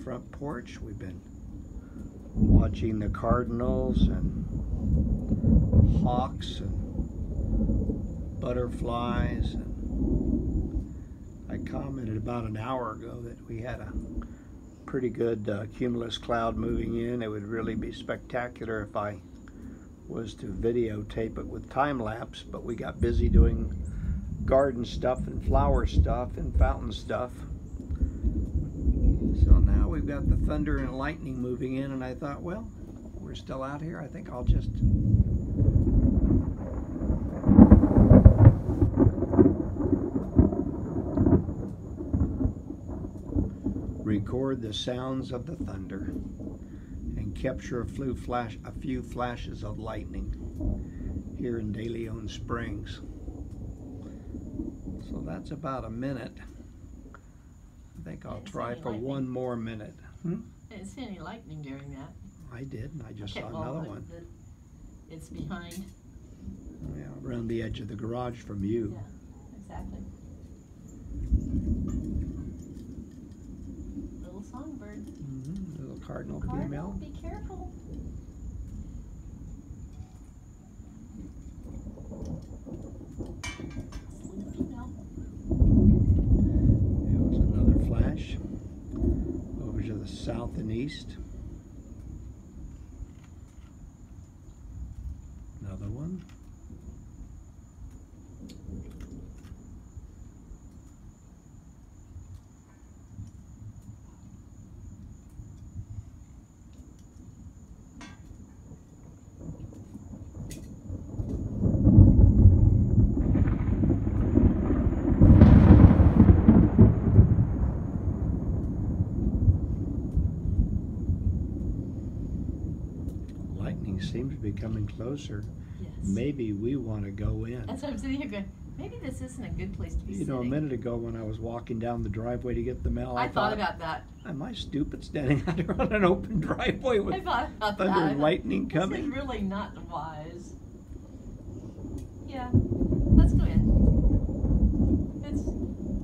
front porch. We've been watching the cardinals and hawks and butterflies. And I commented about an hour ago that we had a pretty good cumulus cloud moving in. It would really be spectacular if I was to videotape it with time lapse, but we got busy doing garden stuff and flower stuff and fountain stuff. So now we've got the thunder and lightning moving in, and I thought, well, we're still out here. I think I'll just record the sounds of the thunder and capture a few flashes of lightning here in De Leon Springs. So that's about a minute. I think I'll try for one more minute. I didn't see any lightning during that. I did, and I just saw another one. It's behind. Yeah, around the edge of the garage from you. Yeah, exactly. Little songbird. Little cardinal Cardinal, female. be careful. Little female. There was another flash over to the south and east. Another one. Seems to be coming closer. Yes. Maybe we want to go in. That's what I'm sitting here going, maybe this isn't a good place to be You sitting. know, a minute ago when I was walking down the driveway to get the mail, I thought about that. Am I stupid standing out there on an open driveway with I thought about thunder that. and lightning coming? This is really not wise. Yeah, let's go in.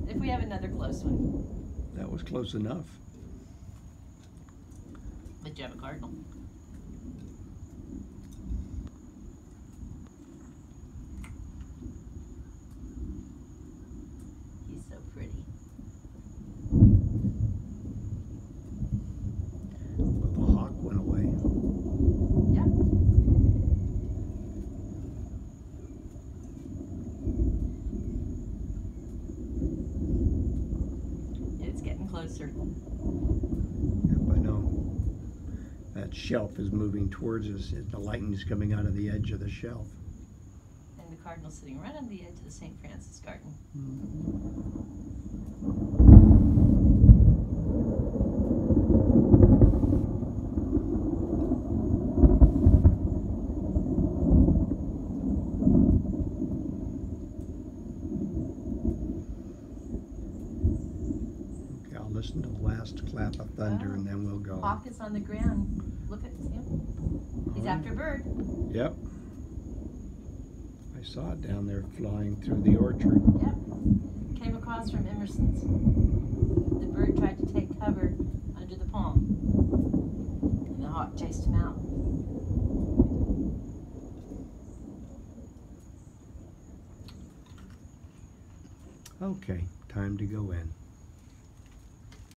If we have another close one. That was close enough. But you have a cardinal. So pretty. Well, the hawk went away. Yep. It's getting closer. Yep, I know. That shelf is moving towards us. The lightning's coming out of the edge of the shelf. And the cardinal's sitting right on the edge of the St. Francis garden. Okay, I'll listen to the last clap of thunder and then we'll go. Hawk is on the ground. Look at him. He's after a bird. Yep. I saw it down there flying through the orchard. Yep. Came across from Emerson's. The bird tried to take cover under the palm. And the hawk chased him out. Okay, time to go in.